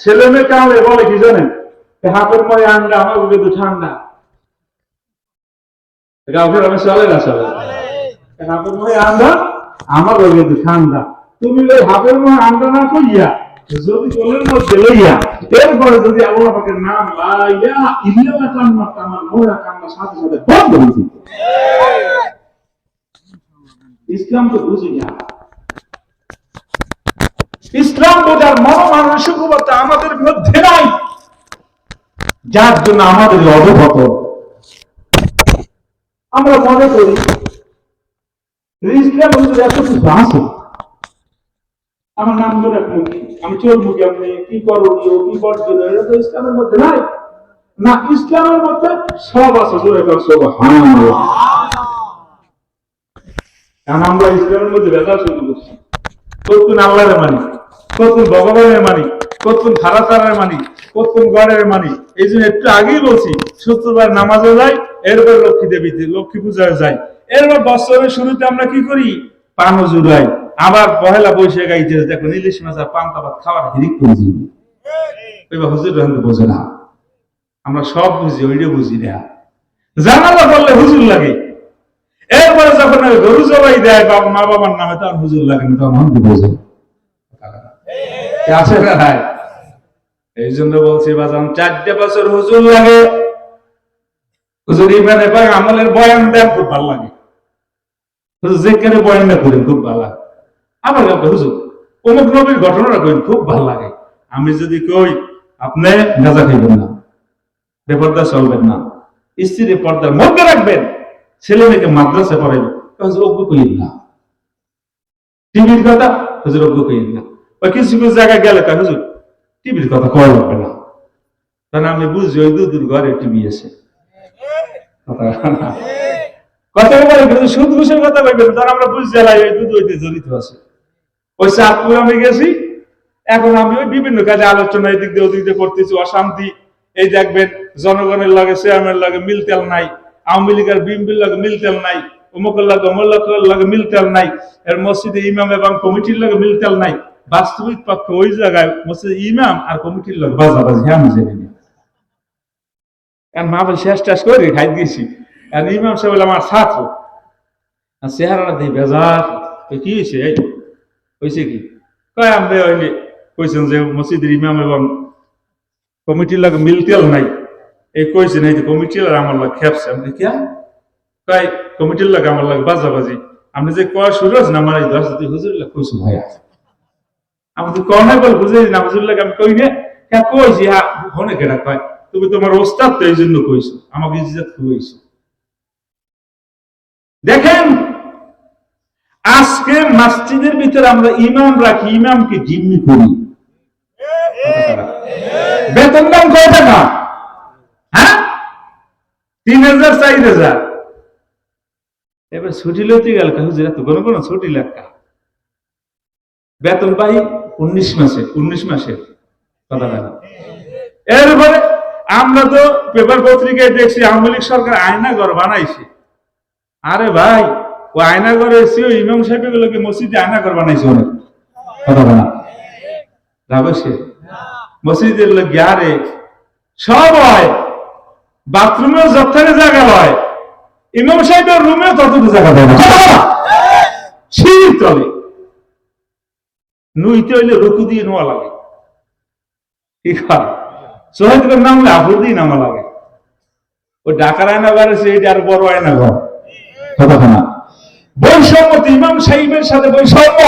ছেলে মেয়ে কামড়ে বলে কি জানেন, হাতের ময় আন্ডা আমার কিন্তু ঠান্ডা। কাউকে আমি চলে না, চলে হাতের ময় আন্ডা আমার কিন্তু ঠান্ডা। তুমি ওই হাতের ময় আন্ডা না কইয়া যদি কোলের মধ্যে লইয়া এরপরে যদি আল্লাহ পাকের নাম লাইয়া ইল্লা কান্না আমার মোরা কান্না সাথে সাথে বন্ধ হয়ে যেত। ইসলাম তো বুঝি না। ইসলাম বোঝার মনোমানসিকতা আমাদের মধ্যে নাই, যার জন্য আমাদের অবগত। আমরা মনে করি ইসলাম এত কিছু আছে, আমার নাম ধরে আপনি, আমি চলবো কি, আপনি কি করণীয় কি বর্জনীয়, এটা তো ইসলামের মধ্যে নাই। না, ইসলামের মধ্যে সব আছে, জোরে কর সুবহানাল্লাহ। কারণ আমরা ইসলামের মধ্যে ভেজাল শুরু করছি। কতক্ষণ আল্লাহরে মানি, কতক্ষণ ভগবানের মানি, কতক্ষণ ধারাতারের মানি, কতক্ষণ গড়ের মানি। এই জন্য একটু আগেই বলছি, শুক্রবার নামাজে যাই, এরপর লক্ষ্মী দেবীতে লক্ষ্মী পূজায় যাই, এরপর বছরের শুরুতে আমরা কি করি, পানও জুড়াই, আবার পহেলা বৈশাখ আইতে দেখুন ইলিশ মাছ আর পান্তা ভাত খাওয়ার হিরিক বুঝি, ওইবার হুজুর বোঝে না। আমরা সব বুঝি, ওইটা বুঝি না। জানালা বললে হুজুর লাগে, এরপরে যখন গরু জবাই দেয় মা বাবার নামে, তখন হুজুর লাগে না, তখন হন্দি বোঝে আছে না ভাই। এই জন্য বলছি বাজান, 4 বছর হুজুর লাগে, হুজুর ইমানে পাক আমলের বয়ান দেন, খুব ভালো লাগে। হুজুর যেখানে বয়ান না করেন খুব ভালো লাগে। আমার কাছে হুজুর অমুক নবীর ঘটনাটা করেন, খুব ভালো লাগে। আমি যদি কই আপনি গাঁজা খাইবেন না, বেপরদা চলবেন না, স্ত্রী পর্দার মধ্যে রাখবেন, ছেলে মেয়েকে মাদ্রাসা পড়াইবেন, অজ্ঞ কইন না। টিভির কথা হুজুর অজ্ঞ কইন না। ওই কিছু কিছু জায়গায় গেলে কয় হুজুর টিভির কথা কওয়া লাগবে না, কারণ আমি বুঝি ওই দুধুর ঘরে টিভি আছে। কথা বলে কিন্তু সুদ ঘুষের কথা বলবেন, তার আমরা বুঝতে লাই ওই দুধ হইতে জড়িত আছে। ওই চাঁদপুর আমি গেছি, এখন আমি ওই বিভিন্ন কাজে আলোচনা এদিক দিয়ে ওদিক দিয়ে করতেছি, অশান্তি। এই দেখবেন জনগণের লাগে চেয়ারম্যান লাগে মিলতেল নাই, আওয়ামী লীগের বিএনপির লাগে মিলতেল নাই, অমুকের লাগে অমুকের লাগে মিলতেল নাই, এর মসজিদে ইমাম এবং কমিটির লাগে মিলতেল নাই। বাস্তবিক পক্ষে ওই জায়গায় মসজিদে ইমাম আর কমিটির লাগে বাজাবাজি, হ্যাঁ আমি জেনে নিই। কারণ মা বলে শেষ টেস করে খাই দিয়েছি, আর ইমাম সাহেব আমার ছাত্র, আর চেহারাটা দিয়ে বেজার। কি হয়েছে, এই হয়েছে কি কয়, আমরা ওই কইছেন যে মসজিদের ইমাম এবং কমিটির লাগে মিলতেল নাই, এই কইছেন এই যে কমিটির আর আমার লাগে খেপছে। আমি কিয়া কয় কমিটির লাগে আমার লাগে বাজাবাজি, আপনি যে কয় শুরু আছে না আমার এই 10 হুজুর লাগে কইছো ভাই, আমাদের কর্নার বল বুঝে না হুজুর লাগে আমি কই না, হ্যাঁ কইছি, হ্যাঁ হনে কেনা কয় তুমি তোমার ওস্তাদ তো এই জন্য কইছো, আমাকে ইজ্জত কইছো। দেখেন আজকে মসজিদের ভিতরে আমরা ইমাম রাখি, ইমামকে জিম্মি করি, বেতন দাম কয় টাকা, হ্যাঁ 3000 4000। এবার ছুটি লইতে গেল হুজুর এত কোনো কোনো ছুটি লেখা, বেতন পাই 19 মাসের কথা না। এরপরে আমরা তো পেপার পত্রিকায় দেখছি আওয়ামী লীগ সরকার আয়নাঘর বানাইছে। আরে ভাই ও আয়নাঘরে এসে ইমাম সাহেব গুলোকে মসজিদে আয়নাঘর বানাইছে, অনেক কথা বলা যাবে সে মসজিদের লোক আরে সব হয়, বাথরুমেও যতখানি জায়গা হয়, ইমাম সাহেবের রুমেও ততটুকু জায়গা দেয় না, সিঁড়ির তলে নুইতে হইলে রুকু দিয়ে নোয়া লাগে, ঠিক হয় সোহেদের নাম হলে আফুর দিয়ে নামা লাগে। ওই ঢাকার আয়নাঘর আছে, এটা আর বড় আয়নাঘর, কথা না। বৈষম্য, ইমাম সাহেবের সাথে বৈষম্য।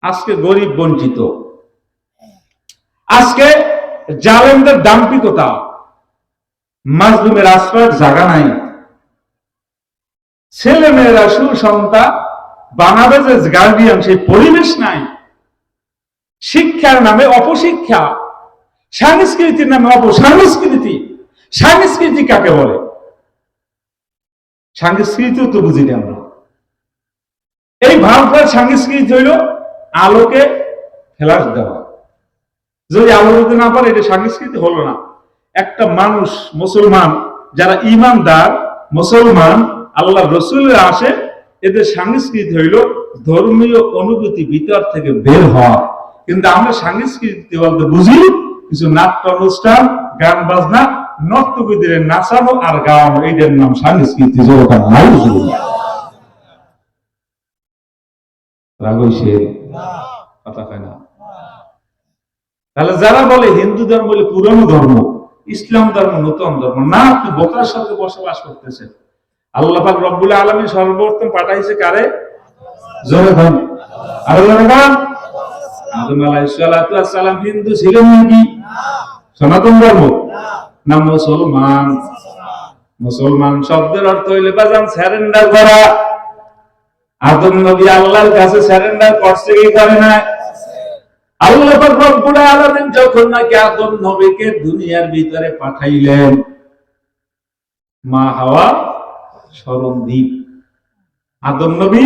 আজকে গরিব বঞ্চিত, আজকে জালেমদের দাম্পিকতা, মাজলুমের আশ্রয়ের জায়গা নাই, ছেলে মেয়েরা সুসন্তান বানাবে যে গার্ডিয়ান সেই পরিবেশ নাই, শিক্ষার নামে অপশিক্ষা, সংস্কৃতির নামে অপসংস্কৃতি। সংস্কৃতি কাকে বলে? সংস্কৃতিও তো বুঝি না আমরা। এই ভারতের সংস্কৃতি হইল আলোকে ফ্ল্যাশ দেওয়া, যদি আলো দিতে না পারে এটা সংস্কৃতি হলো না। একটা মানুষ মুসলমান যারা ইমানদার মুসলমান আল্লাহ রসুলের আসে, এদের সংস্কৃতি হইল ধর্মীয় অনুভূতি ভিতর থেকে বের হওয়া, কিন্তু আমরা সংস্কৃতি বলতে বুঝি কিছু নাট্য অনুষ্ঠান, গান বাজনা, নর্তকীদের নাচানো আর গাওয়ানো, এইটার নাম সংস্কৃতি। কথা হয় না। তাহলে যারা বলে হিন্দু ধর্ম বলে পুরনো ধর্ম, ইসলাম ধর্ম নতুন ধর্ম, না, আপনি বোকার সাথে বসবাস করতেছেন। আল্লাহ পাক রব্বুল আলামিন সর্বপ্রথম পাঠাইছে কারে? জোরে বল, আরো জোরে বল। আদম আলাইহিস সালাতু ওয়াস সালাম হিন্দু ছিলেন নাকি? সনাতন ধর্ম না মুসলমান? মুসলমান শব্দের অর্থ হইলে বাজান সারেন্ডার করা। আদম নবী আল্লাহর কাছে সারেন্ডার করছে কি করে না? আল্লাহ পাক রব্বুল আলামিন যখন নাকি আদম নবীকে দুনিয়ার ভিতরে পাঠাইলেন, মা হাওয়া স্মরণদ্বীপ, আদম নবী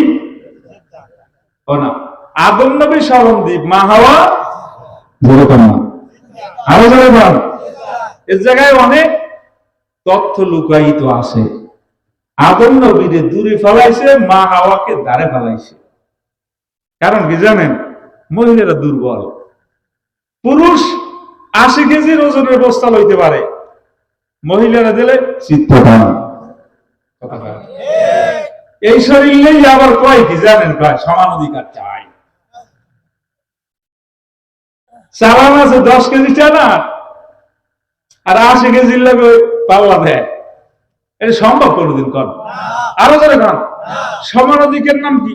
না, আদম নবী স্মরণদ্বীপ, মা হাওয়া যেরকম না। আরো যেরকম এর জায়গায় অনেক তথ্য লুকায়িত আছে। আদম নবীরে দূরে ফেলাইছে, মা হাওয়াকে দাঁড়ে ফেলাইছে। কারণ কি জানেন? মহিলারা দুর্বল। পুরুষ 80 কেজির ওজনের বস্তা লইতে পারে, মহিলারা দিলে চিত্তটান। এই শরীরেই আবার কয় কি জানেন? কয় সমান অধিকার চাই। চালান আছে 10 কেজি চালা আর 80 কেজির লাগে পাল্লা দেয়। এটা সম্ভব কোনদিন? কর আরো ধরে কন। সমান অধিকার নাম কি?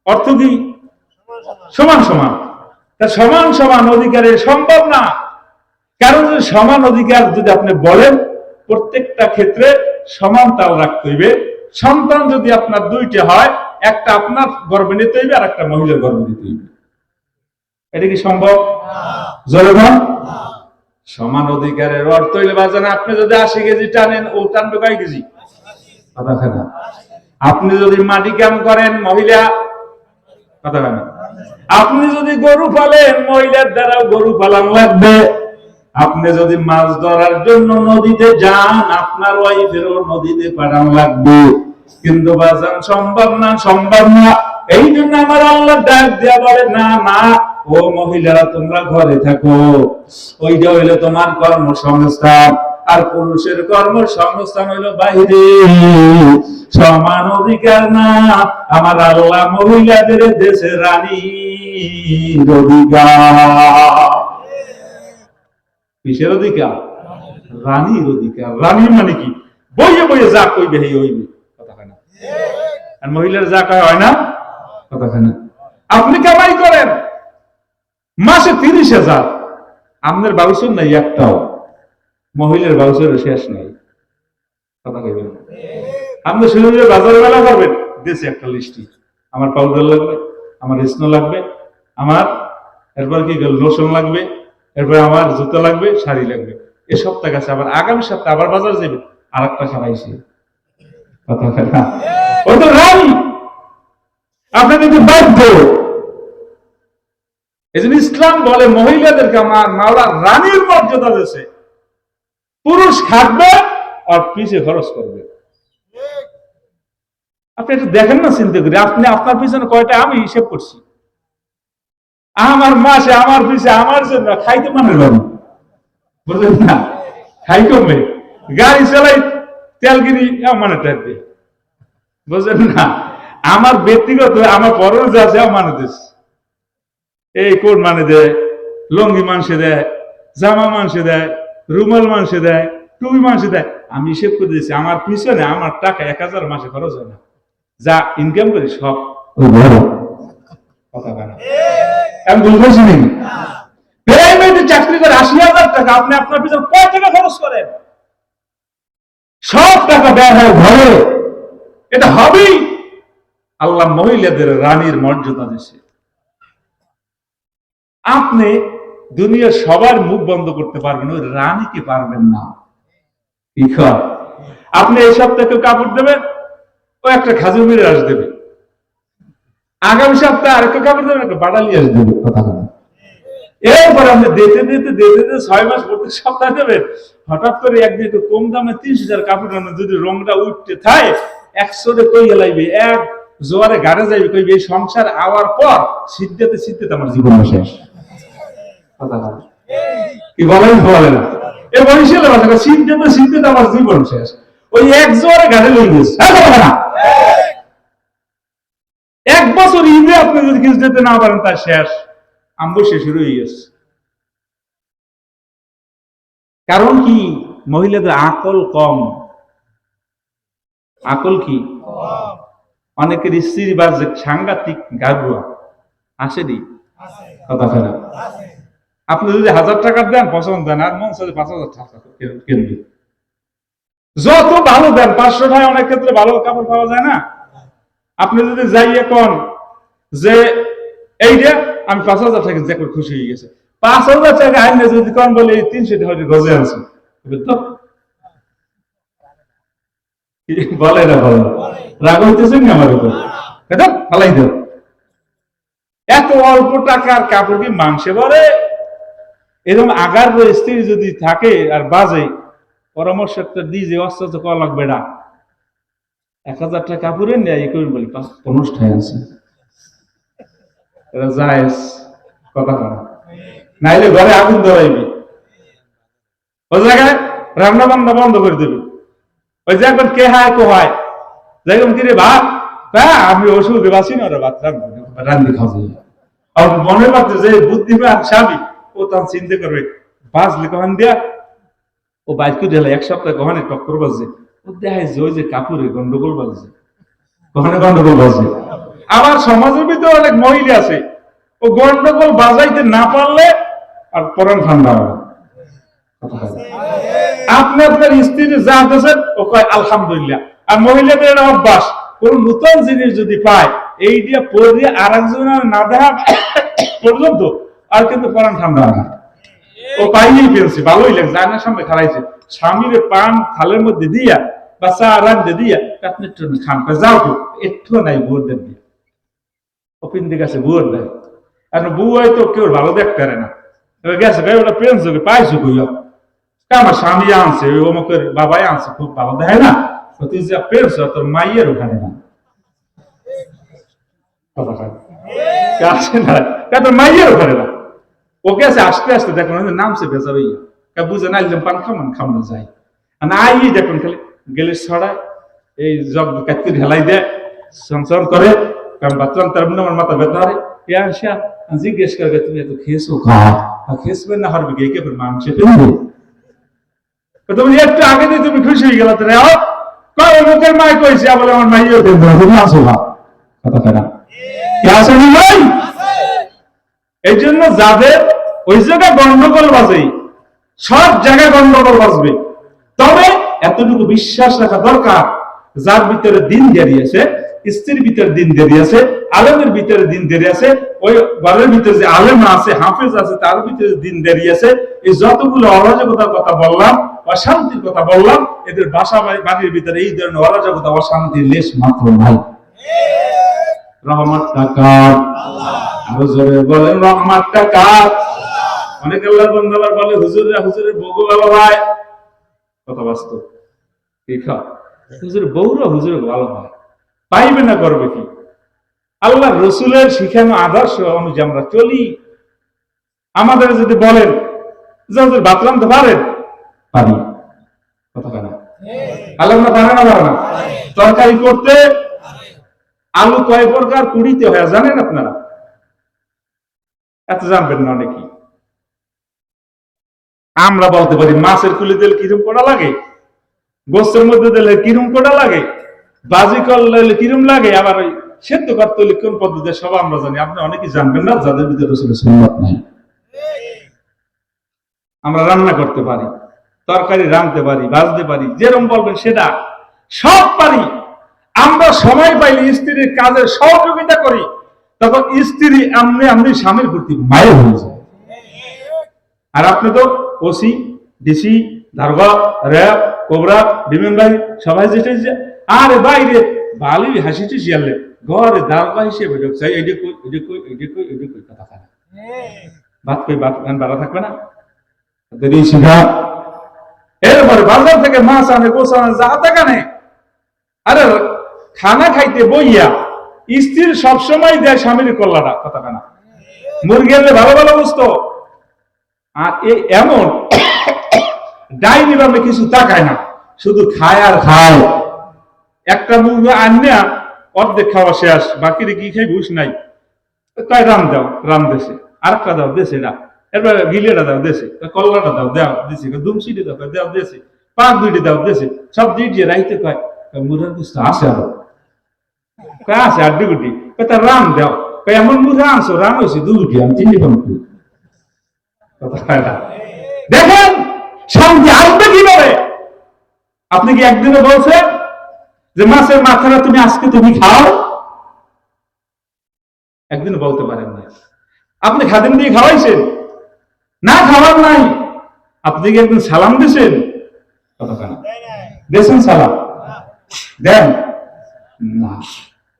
অর্থ কি? সমান সমান। তা সমান সমান অধিকারে সম্ভব না। কারণ সমান অধিকার যদি আপনি বলেন, প্রত্যেকটা ক্ষেত্রে সমান তাল রাখতে হইবে। সন্তান যদি আপনার 2টা হয়, একটা আপনার গর্ভে নিতে হইবে আর একটা মহিলার গর্ভে নিতে হইবে। এটা কি সম্ভব? জোরে বল। সমান অধিকারের অর্থ হইলে বাজান, আপনি যদি 80 কেজি টানেন, ও টানবে কয় কেজি? কথা হয় না। আপনি যদি মাটি কাম করেন, মহিলা, কথা হয় না। আপনি যদি গরু পালেন, মহিলার দ্বারাও গরু পালন লাগবে। আপনি যদি মাছ ধরার জন্য নদীতে যান, আপনার ওয়াইফেরও নদীতে পাঠানো লাগবে। কিন্তু বাজান সম্ভব না, সম্ভব না। এই জন্য আমার আল্লাহ ডাক দেয়া বলে, না না, ও মহিলারা তোমরা ঘরে থাকো। ওইটা হইলো তোমার কর্মসংস্থান, আর পুরুষের কর্মসংস্থান হইলো বাইরে। সমান অধিকার না। আমার আল্লাহ মহিলাদের দেশে রানীর অধিকার। কিসের অধিকার? রানীর অধিকার। রানী মানে কি? বইয়ে বইয়ে যা কইবে এই হইবে। কথা হয় না। আর মহিলার যা কয় হয় না। কথা হয় না। আপনি কামাই করেন মাসে 30,000, আপনার বাউসুর নাই একটাও, মহিলার বাউসুর শেষ নাই। কথা কইবেন। আপনি শুরু বাজার মেলা করবেন, দেশে একটা লিস্টি, আমার পাউডার লাগবে, আমার স্নো লাগবে, আমার এরপর কি লোশন লাগবে, এরপরে আমার জুতো লাগবে, শাড়ি লাগবে। এ সপ্তাহ গেছে, আবার আগামী সপ্তাহে আবার বাজার যাবে, আর একটা সারাইছে। কথা হয় না। ও তো রানী, আপনি কিন্তু বাধ্য। এই জন্য ইসলাম বলে মহিলাদেরকে আমার মাওলা রানীর মর্যাদা দিয়েছে। পুরুষ খাটবে আর পিছে খরচ করবে। আপনি একটু দেখেন না, চিন্তা করি, আপনি আপনার পিছনে কয়টা, আমি হিসেব করছি, আমার মাসে আমার পিছে আমার জন্য খাইতে মানে পারি, বুঝলেন না? খাই কমবে, গাড়ি চালাই, তেল কিনি মানে তেল দিয়ে, বুঝলেন না? আমার ব্যক্তিগত আমার খরচ আছে মানে দিস, এই কোট মানে দেয়, লঙ্গি মানুষে দেয়, জামা মানুষে দেয়, রুমাল মানুষে দেয়, টুপি মানুষে দেয়। আমি হিসেব করে দিয়েছি, আমার পিছনে আমার টাকা 1000 মাসে খরচ হয় না, যা ইনকাম করি সব কথা বলে। আমি বুঝতেছি নাকি? প্রাইভেটে চাকরি করে 80,000 টাকা, আপনি আপনার পিছনে কয় টাকা খরচ করেন? সব টাকা ব্যয় হয় ঘরে। এটা হবেই। আল্লাহ মহিলাদের রানীর মর্যাদা দিয়েছে। আপনি দুনিয়ার সবার মুখ বন্ধ করতে পারবেন, ওই রানীকে পারবেন না। আপনি এই সপ্তাহে কেউ কাপড় দেবেন, ও একটা খাজুর মেরে আস দেবে, আগামী সপ্তাহে আরেকটা কাপড় দেবেন, একটা বাড়ালি আস দেবে। কথা বলে। এরপর আপনি দিতে দিতে দিতে দিতে 6 মাস প্রত্যেক সপ্তাহে দেবেন। হঠাৎ করে একদিন একটু কম দামে 30,000 কাপড় আনে, যদি রংটা উঠতে থাকে, 100 কই গেলাইবে, এক জোয়ারে গাড়ে যাইবে, কইবে এই সংসার আওয়ার পর সিদ্ধতে সিদ্ধতে আমার জীবন শেষ। কথা বলে কি বলেন বলে না এ বরিশালের ভাষা চিনতে তো আমার জীবন শেষ ওই এক জোয়ারে গাড়ি লই গেছে না এক বছর ঈদে আপনি যদি কিছু যেতে না পারেন তার শেষ আম্বু শেষ হয়ে গেছে কারণ কি মহিলাদের আকল কম আকল কি অনেকের স্ত্রী বা সাংঘাতিক গাবুয়া আসেনি কথা ফেরা আপনি যদি 1000 টাকা দেন পছন্দ দেন আর মন সাথে 5000 টাকা কিনবে যত ভালো দেন 500 টাকায় অনেক ক্ষেত্রে ভালো কাপড় পাওয়া যায় না আপনি যদি যাইয়ে কোন যে এইটা আমি 5000 টাকা যে খুশি হয়ে গেছে 5000 টাকা আইনে যদি কোন বলে 300 টাকা গজে আছে তো বলে না বলে রাগ হইতেছে না আমার উপর এটা ফালাই দাও এত অল্প টাকার কাপড় কি মাংসে ভরে এরকম আগার স্ত্রী যদি থাকে আর বাজে পরামর্শ একটা দিয়ে যে অস্ত্র তো করা লাগবে না 1000 টাকা কাপড়ে নেয় এই করুন বলি 50 টাকা আছে এটা জায়েজ কথা বলা নাইলে ঘরে আগুন ধরাইবি ওই জায়গায় রান্না বান্না বন্ধ করে দেবে ওই যে একবার কে হায় কো হয় যেমন কি রে ভাত হ্যাঁ আমি ওষুধে বাঁচি না ওরা ভাত রান্দি খাওয়া আর মনে করতে যে বুদ্ধিমান স্বামী ও তখন চিন্তা করবে বাঁচলে কখন দিয়া ও বাইক ঢেলে এক সপ্তাহ কখনে টক্কর বাজছে ও দেখায় যে ওই যে কাপড়ে গন্ডগোল বাজছে কখনে গন্ডগোল বাজছে আবার সমাজের ভিতরে অনেক মহিলা আছে ও গন্ডগোল বাজাইতে না পারলে আর পরান ঠান্ডা হবে আপনি আপনার স্ত্রী যা আছেন ও কয় আলহামদুলিল্লাহ আর মহিলাদের অভ্যাস কোন নতুন জিনিস যদি পায় এই দিয়ে পরে আর একজনের না দেখা পর্যন্ত আর কিন্তু পরান ঠান্ডা না ও পাইলেই ফেলছে ভালোই লাগছে আয়নার সামনে খারাইছে স্বামীর পান থালের মধ্যে দিয়া বা চা রান্ধে দিয়া আপনি একটু খান যাও তো একটু নাই ভোর দেন দিয়ে ওপিন দিকে আছে ভোর দেয় এখন বউ হয়তো কেউ ভালো দেখতে পারে না গেছে ওটা প্রেম চোখে পাইছো কইয়া আমার স্বামী আনছে ওই অমুকের বাবাই আনছে খুব ভালো দেয় না তুই যা পেয়েছ তোর মাইয়ের ওখানে না তোর মাইয়ের ওখানে না ওকে আছে আস্তে আস্তে দেখুন নামছে বেচার ইয়া বুঝে না পান খামান খামনে যায় আই দেখুন খালি গেলে ছড়ায় এই জগ কাটতে ঢেলাই দেয় সংসার করে কারণ বাচ্চান তার আমার মাথা ব্যথা হয় জিজ্ঞেস করে তুমি এত খেয়েছো খেয়েছবে না হারবে কে ফের মাংসে ফেলবে তুমি একটু আগে দিয়ে তুমি খুশি হয়ে গেল মুখের মাই কইছে বলে আমার মাইও তুমি আসো কথা কেনা কে আসেনি ভাই এই জন্য যাদের ওই জায়গায় গন্ডগোল বাজে সব জায়গায় গন্ডগোল বাজবে তবে এতটুকু বিশ্বাস রাখা দরকার যার ভিতরে দিন দেরি আছে স্ত্রীর ভিতরে দিন দেরি আছে আলেমের ভিতরে দিন দেরি আছে ওই ঘরের ভিতরে যে আলেম আছে হাফেজ আছে তার ভিতরে দিন দেরি আছে এই যতগুলো অরাজকতার কথা বললাম অশান্তির কথা বললাম এদের বাসা বাড়ির ভিতরে এই ধরনের অরাজকতা অশান্তির লেশ মাত্র নাই রহমত কাকার আরো জোরে বলেন রহমত কাকার অনেক আল্লাহর বান্দারা বলে হুজুরের বউ ভালো হয় কথা বাস্তব ঠিক হুজুর বউরা হুজুরের ভালো হয় পাইবে না করবে কি আল্লাহ রসুলের শিখানো আদর্শ অনুযায়ী আমরা চলি আমাদের যদি বলেন যে হুজুর ভাত রাঁধতে পারেন পারি কথা কেনা আল্লাহ পারে না পারে না তরকারি করতে আলু কয় প্রকার কুড়িতে হয় জানেন আপনারা এত জানবেন না অনেকেই আমরা বলতে পারি মাছের কুলি দিলে কিরম করা লাগে গোস্তের মধ্যে দিলে কিরম করা লাগে বাজি করলে কিরম লাগে আবার ওই সেদ্ধ করতে হলে কোন পদ্ধতি সব আমরা জানি আপনি অনেকেই জানবেন না যাদের ভিতরে রসুলের সুন্নাত নাই আমরা রান্না করতে পারি তরকারি রাঁধতে পারি ভাজতে পারি যেরকম বলবেন সেটা সব পারি আমরা সময় পাইলে স্ত্রীর কাজের সহযোগিতা করি তখন স্ত্রী আমনি স্বামীর প্রতি মায়ের হয়ে যায় আর আপনি তো ওসি ডিসি দারোগা র্যাব কোবরা বিমান বাহিনী সবাই যেটা আরে বাইরে ভালোই হাসিটি শিয়ালে ঘরে দারোগা হিসেবে ঢুকছে কথা খায় ভাত কই ভাত বাড়া থাকবে না দেরি শিখা এরপরে বাজার থেকে মাছ আনে গোছ আনে যা টাকা নেই আরে খানা খাইতে বইয়া স্ত্রীর সবসময় দেয় স্বামীর কল্লাটা কথা কেনা মুরগি আনলে ভালো ভালো বুঝতো আর এই এমন ডাইনি ভাবে কিছু তাকায় না, শুধু খায় আর খায়। একটা মুরগি আনিয়া অর্ধেক খাওয়া শেষ, বাকি কি খাই ঘুষ নাই, কয় রান দাও, রান দেশে আরেকটা দাও দেশে না, এরপর গিলেটা দাও দেশে, কল্লাটা দাও দেও দেশে, দুমসিটি দাও দেও দেশে, পাক দুইটি দাও দেশে, সব দিয়ে রাইতে কয় মুরগার কিছু আছে আরো, কয় আছে আর দুগুটি, তার রান দাও, কয় এমন মুরগা আনছো রান হয়েছে দুগুটি, আমি চিনি পাবো। দেখেন শান্তি আসবে কিভাবে? আপনি কি একদিনে বলছেন যে মাছের মাথাটা তুমি আজকে তুমি খাও? একদিন বলতে পারেন না। আপনি খাদিম দিয়ে খাওয়াইছেন না, খাওয়ার নাই। আপনি কি একদিন সালাম দিয়েছেন? দিয়েছেন সালাম? দেন না।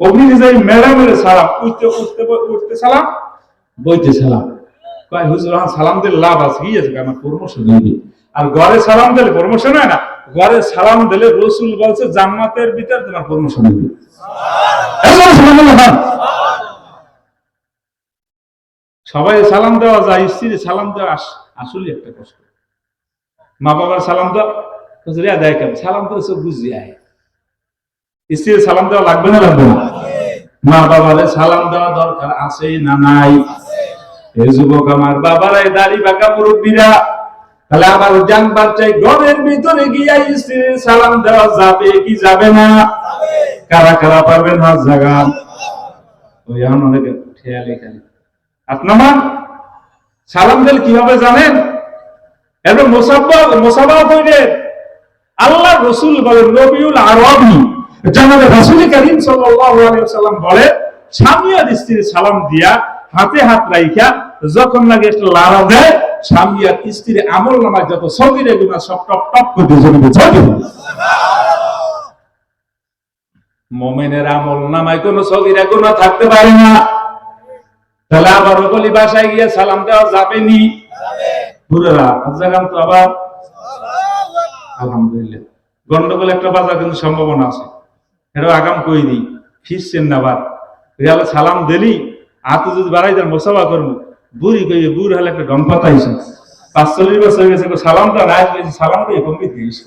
অগ্নি যাই ম্যাডামের সালাম, উঠতে উঠতে উঠতে সালাম, বইতে সালাম। কয় হুজুর সালাম দিলে লাভ আছে, কি আছে, আমার প্রমোশন হইবে। আর ঘরে সালাম দিলে প্রমোশন হয় না, ঘরে সালাম দিলে রসুল বলছে জান্নাতের ভিতর তোমার প্রমোশন হইবে। সবাই সালাম দেওয়া যায়, স্ত্রীর সালাম দেওয়া আসলে একটা কষ্ট। মা বাবার সালাম দেওয়া দেয় কেন, সালাম তো সব বুঝি আয়। স্ত্রীর সালাম দেওয়া লাগবে না লাগবে না? মা বাবার সালাম দেওয়া দরকার আছে না নাই? এই যুবক আমার বাবারাই দাড়ি বাঁকা মুরব্বীরা, তাহলে আমার জানবার চাই ঘরের ভিতরে গিয়া স্ত্রীর সালাম দেওয়া যাবে কি যাবে না? কারা কারা পারবেন হাত জাগান। ওই এখন অনেকে খেয়ালি খালি আপনার সালাম দিল কিভাবে জানেন? এবার মোসাফা কইলেন আল্লাহ রসুল বলেন রবিউল আরবি জানাবে রাসূল কারীম সাল্লাল্লাহু আলাইহি ওয়াসাল্লাম বলে স্বামী আর স্ত্রীর সালাম দিয়া হাতে হাত রাইখা যখন লাগে একটা লাড়া দেয়, স্বামী আর স্ত্রীর আমল নামায় যত সগীরা গুনাহ সব টপ টপ করে জ্বলবে। মুমিনের আমল নামায় কোনো সগীরা গুনাহ থাকতে পারে না। তাহলে আবার বলি বাসায় গিয়ে সালাম দেওয়া যাবে নি? বুড়ারা আজাগান তো আবার আলহামদুলিল্লাহ গন্ডগোল একটা বাজার কিন্তু সম্ভাবনা আছে, এটা আগাম কই দিই ফিরছেন না। আবার রিয়ালে সালাম দিলি হাতে যদি বাড়াই দেন মোসাফা করবো, বুড়ি কই বুড় হলে একটা ডন পাতাইছে 45 বছর হয়ে গেছে, সালাম তো রাজ পেয়েছি, সালাম দিয়ে কমপ্লিট দিয়েছে,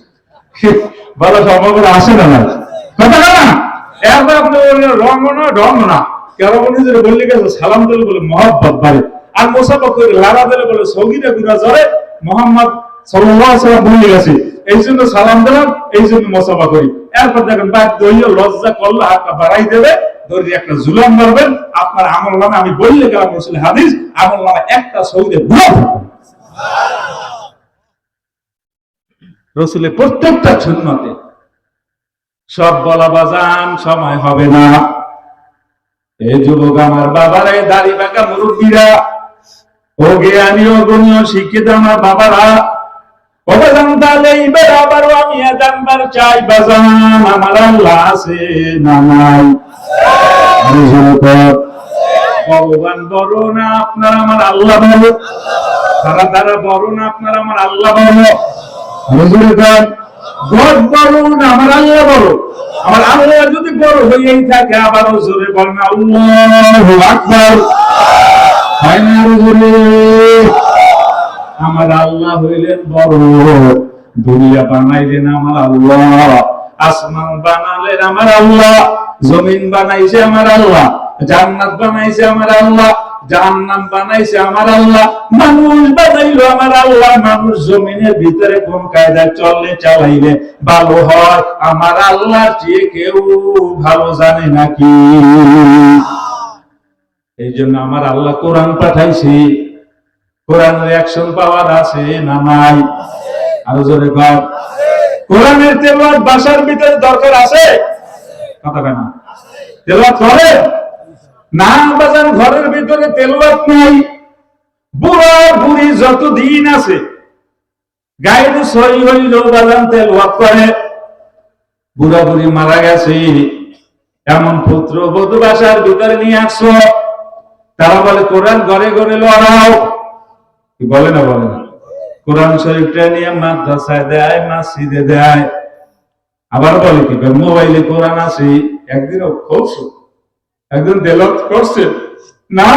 বলা সম্ভাবনা আসে না না কথা না। এরপর আপনি রঙ না ঢং না, কেন নিজের বললে গেছে সালাম দিলে বলে মহব্বত বাড়ে, আর মোসাফা করে লাড়া দিলে বলে সগীরা গুনাহ ঝরে। মোহাম্মদ সাল্লাল্লাহু আলাইহি ওয়াসাল্লাম বলে গেছে এই জন্য সালাম দিলাম, এই জন্য মোসাফা করি। এরপর দেখেন বাধ্য হইয়া লজ্জা করলে হাতটা বাড়াই দেবে, ধরে একটা জুলাম মারবেন, আপনার আমল নামে আমি বললে গেলাম রসুল হাদিস আমল নামে একটা সগীরা গুনাহ রসুলের প্রত্যেকটা সুন্নতে সব বলা বাজান সময় হবে না। এই যুবক আমার বাবারা, দাড়ি বাঁকা মুরব্বীরা, ও জ্ঞানী ও গুণী শিক্ষিত আমার বাবারা, ও বাজান তাহলে এইবার আবারও আমি জানবার চাই বাজান আমার আল্লাহ আছে না নাই? ভগবান বড় না আপনার আমার আল্লাহ বড়? তারা তারা বড় না আপনার আমার আল্লাহ বড়? গড বড় না আমার আল্লাহ বড়? আমার আল্লাহ যদি বড় হইয়াই থাকে আবারও জোরে বলেন আল্লাহু আকবার। হয় না জোরে? আমার আল্লাহ হইলেন বড়, দুনিয়া বানাইলেন আমার আল্লাহ, আসমান বানালেন আমার আল্লাহ, জমিন বানাইছে আমার আল্লাহ, জান্নাত বানাইছে আমার আল্লাহ, জাহান্নাম বানাইছে আমার আল্লাহ, মানুষ বানাইলো আমার আল্লাহ। মানুষ জমিনের ভিতরে কোন কায়দায় চললে চালাইলে ভালো হয় আমার আল্লাহর চেয়ে কেউ ভালো জানে নাকি? এই জন্য আমার আল্লাহ কোরআন পাঠাইছে, কোরআনের অ্যাকশন পাওয়ার আছে না নাই? আরো জোরে কর। কোরআনের তেলাওয়াত ভাষার ভিতরে দরকার আছে কথা কেন? তেলাওয়াত করে না বাজান, ঘরের ভিতরে তেলাওয়াত নাই। বুড়া বুড়ি যত দিন আছে গায়ের সই হইল বাজান তেলাওয়াত করে। বুড়া বুড়ি মারা গেছে, এমন পুত্র বধূ বাসার ভিতরে নিয়ে আসছো, তারা বলে কোরআন ঘরে ঘরে লড়াও। কি বলে না বলে না? কোরআন শরীফটা নিয়ে মাদ্রাসায় দেয়, মসজিদে দেয়, আবার বলে কি মোবাইলে কোরআন আছে। একদিনও খুলছো, একদিন তেলাওয়াত করছে না?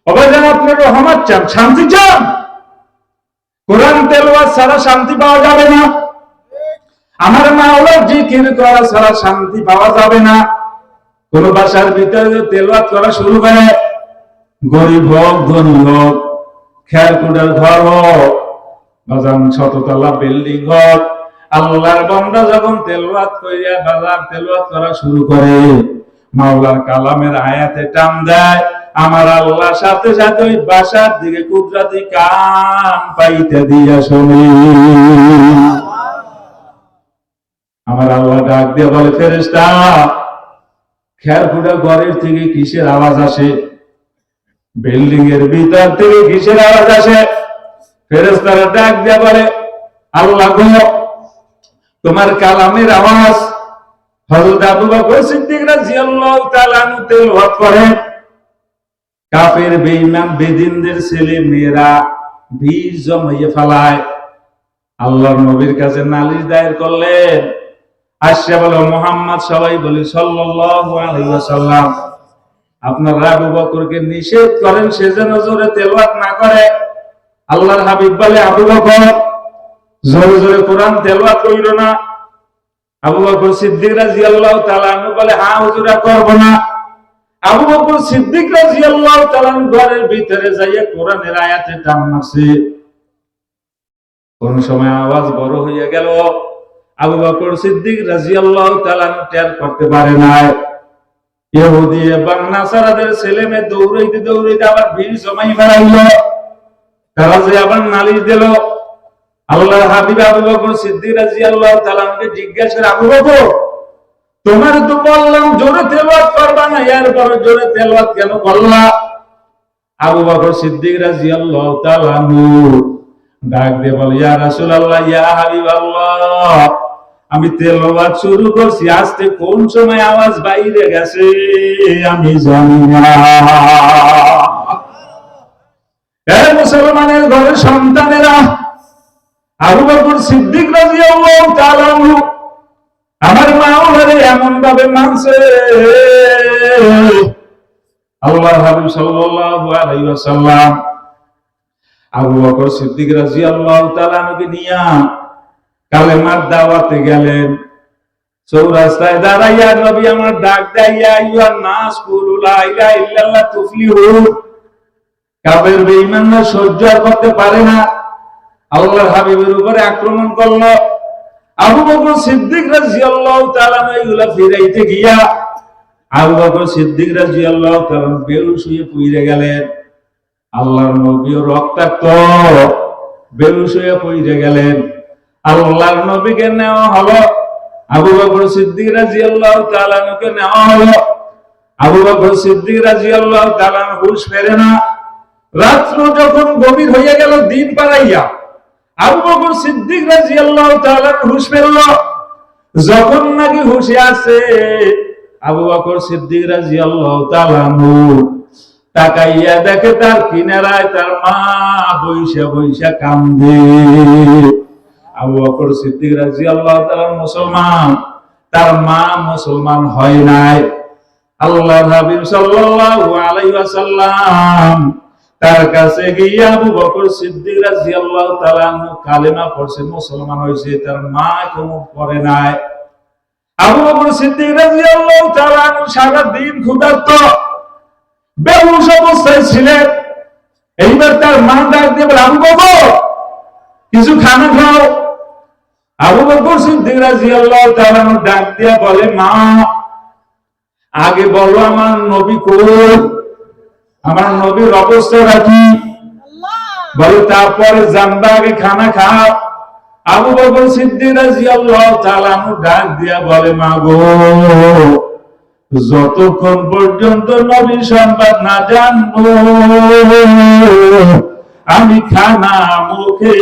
আবার যেন আপনার রহমত চান, শান্তি চান, কোরআন তেলাওয়াত ছাড়া শান্তি পাওয়া যাবে না, আমার মাওলার জিকির করা ছাড়া শান্তি পাওয়া যাবে না। কোন বাসার ভিতরে তেলাওয়াত করা শুরু করে, গরিব হোক ধনী হোক, খেরকুটার ঘর হোক, বাজান শততলা বিল্ডিং হোক, আল্লাহর বান্দা যখন তেলাওয়াত কইরা বাজার তেলাওয়াত করা শুরু করে, মাওলার কালামের আয়াতে টান দেয়, আমার আল্লাহর সাথে সাথে ওই বাসার দিকে কুদরতি কান পাইতে দিয়া শুনি। আমার আল্লাহ ডাক দিয়ে বলে, ফেরেশতা, খেরকুটা ঘরের থেকে কিসের আওয়াজ আসে? বিল্ডিং এর ভিতর থেকে কিসের আওয়াজ আসে? ফেরেশতারা ডাক দিয়ে বলে, আল্লাহ গো, তোমার কালামের আওয়াজ। হযরত আবু বকর সিদ্দিক রাদিয়াল্লাহু তাআলা আনহু তেলাওয়াত করেন, কাফের বেঈমান বেদিনদের ছেলে মেয়েরা বীজ জমাইয়ে ফেলায়। আল্লাহর নবীর কাছে নালিশ দায়ের করলেন, আসছে বলে, মুহাম্মদ, সবাই বলি সাল্লাল্লাহু আলাইহি ওয়াসাল্লাম, আপনারা আবু বকরকে নিষেধ করেন সে যেন জোরে তেলাওয়াত না করে। আল্লাহর হাবিব বলে, আবু বকর জোরে জোরে কোরআন তেলাওয়াত কইরো না। আবু বকর সিদ্দিক রাদিয়াল্লাহু তাআলা আনহু বলে, হ্যাঁ হুজুর, করব না। আবু বকর সিদ্দিক রাদিয়াল্লাহু তাআলা ঘরের ভিতরে যাইয়া কোরআনের আয়াতে টান মারছে। কোন সময় আওয়াজ বড় হয়ে গেল, আবু বকর সিদ্দিক রাদিয়াল্লাহু তাআলা টের করতে পারে নাই। ইহুদি এবং নাসারাদের ছেলে মেয়ে দৌড়াইতে দৌড়াইতে আবার ভিড় জমাই বেড়াইল। তারা যে আবার নালিশ দিল। আল্লাহর হাবিব আবু বকর সিদ্দিক রাদিয়াল্লাহু তাআলা জিজ্ঞাসা করে, আবু বকর, তোমার তো বললাম জোরে তেলাওয়াত করবা না, এরপর জোরে তেলাওয়াত কেন করলা? আবু বকর সিদ্দিক রাদিয়াল্লাহু তাআলা ডাক দিয়ে বলে, ইয়া রাসূলুল্লাহ, ইয়া হাবিবাল্লাহ, আমি তেলাওয়াত শুরু করছি, আজকে কোন সময় আওয়াজ বাইরে গেছে আমি জানি না। এই মুসলমানের ঘরের সন্তানেরা, আবু বকর সিদ্দিক রাদিয়াল্লাহু তাআলা আমার মাওলারে এমন ভাবে মানছে, আল্লাহর হাবিব সাল্লাল্লাহু আলাইহি ওয়াসাল্লাম আবু বকর সিদ্দিক রাদিয়াল্লাহু তাআলা কে নিয়া কালেমার দাওয়াতে গেলেন। চৌরাস্তায় দাঁড়াইয়া নবী আমার ডাক দেয়া, আইয়ুহান নাস কুলু লা ইলাহা ইল্লাল্লাহ তুফলিহু। কাফের বেঈমানরা সহ্য করতে পারে না, আল্লাহর হাবিবের উপরে আক্রমণ করলো। আবু বকর সিদ্দিক রাদিয়াল্লাহু তাআলা এগুলা ফিরাইতে গিয়া আবু বকর সিদ্দিক রাদিয়াল্লাহু তাআলা বেহুশ হয়ে পড়ে গেলেন। আল্লাহর নবীও রক্তাক্ত বেহুশ হয়ে পড়ে গেলেন। আল্লাহর নবীকে নেওয়া হলো, আবু বকর সিদ্দিক রাদিয়াল্লাহু তাআলা কে নেওয়া হলো। আবু বকর সিদ্দিক রাদিয়াল্লাহু তাআলা হুঁশ ফেরে না। রাত্র যখন গভীর হয়ে গেল, দিন পারাইয়া আবু বকর সিদ্দিক রাদিয়াল্লাহু তাআলা হুঁশ ফেরল। যখন নাকি হুঁশে আছে, আবু বকর সিদ্দিক রাদিয়াল্লাহু তাআলা তাকাইয়া দেখে তার কিনারায় তার মা বইসা বইসা কান্দে। আবু বকর সিদ্দিক রাদিয়াল্লাহু তাআলা মুসলমান, তার মা মুসলমান হয় নাই। আল্লাহর হাবিব সাল্লাল্লাহু আলাইহি ওয়াসাল্লাম তার কাছে গিয়ে আবু বকর সিদ্দিক রাদিয়াল্লাহু তাআলা কালেমা পড়ছে, মুসলমান হয়েছে, তার মা কোনো পড়ে নাই। আবু বকর সিদ্দিক রাদিয়াল্লাহু তাআলা সারা দিন ক্ষুধার্ত বেহুশ অবস্থায় ছিলেন। এইবার তার মা ডাক দিয়ে বলে, আবু বকর, কিছু খানা খাও। আবু বকর সিদ্দিক রাদিয়াল্লাহু তাআলা ডাক দিয়ে বলে, মা, আগে বলো আমার নবী কই, আমার নবীর অবস্থাটা কি, বলে তারপরে জানবা, আগে খানা খাও। আবু বকর সিদ্দিক রাদিয়াল্লাহু তাআলা ডাক দিয়া বলে, মা গো, যতক্ষণ পর্যন্ত নবীর সংবাদ না জানবো আমি খানা মুখে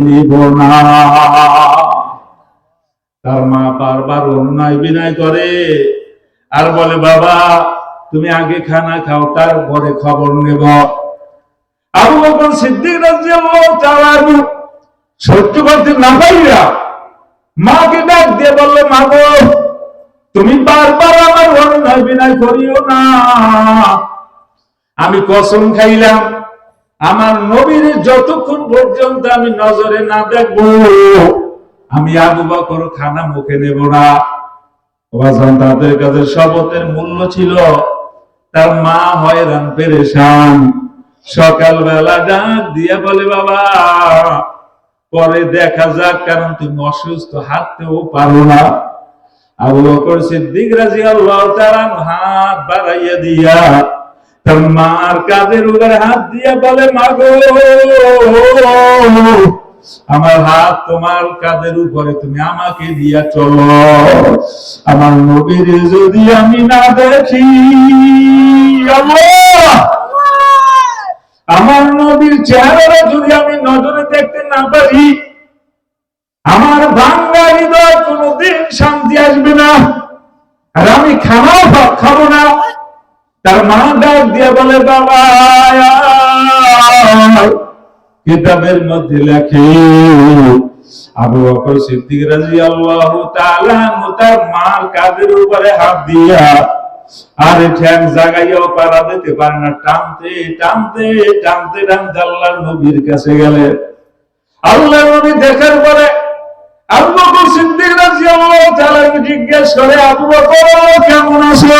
নিব না। তার মা বারবার অনুনয় বিনয় করে আর বলে, বাবা তুমি আগে খানা খাও, তারপরে খবর নেব। আবু বকর সিদ্দিক রাদিয়াল্লাহু তাআলা সহ্য করতে না পাইরা মাকে ডাক দিয়ে বলল, মা গো, তুমি বারবার আমার অনুনয় বিনয় করিও না। আমি কসম খাইলাম আমার নবীর যতক্ষণ পর্যন্ত আমি নজরে না দেখবো আমি আবু বকর খানা মুখে নেব না। তাদের কাছে শপথের মূল্য ছিল। তার মা হয়রান পেরেশান, সকালবেলা ডাক দিয়ে বলে বাবা পরে দেখা যাক, কারণ তুমি অসুস্থ, হাঁটতেও পারো না। আবু বকর সিদ্দিক রাদিয়াল্লাহু তাআলা হাত বাড়াইয়া দিয়া তার মার কাঁধের উপরে হাত দিয়া বলে মা গো, আমার হাত তোমার কাঁধের উপরে, তুমি আমাকে দিয়া চলো। আমার নবীর যদি আমি না দেখি, আল্লাহ আমার নবীর চেহারা যদি আমি নজরে দেখতে না পারি, আমার ভাঙ্গা হৃদয় কোনদিন শান্তি আসবে না, আর আমি খানাও খাবো না। তার মা ডাক দিয়ে বলে বাবা কিতাবের মধ্যে লেখে আবু বকর সিদ্দিক রাদিয়াল্লাহু তাআলা তার মার কাঁধের উপরে হাত দিয়া আরে ঠ্যাং জাগাইয়াও পারা দিতে পারে না, টানতে টানতে টানতে টানতে আল্লাহর নবীর কাছে গেলেন। আল্লাহর নবী দেখার পরে আবু বকর সিদ্দিক রাদিয়াল্লাহু তাআলা জিজ্ঞেস করে আবু বকর কেমন আছো?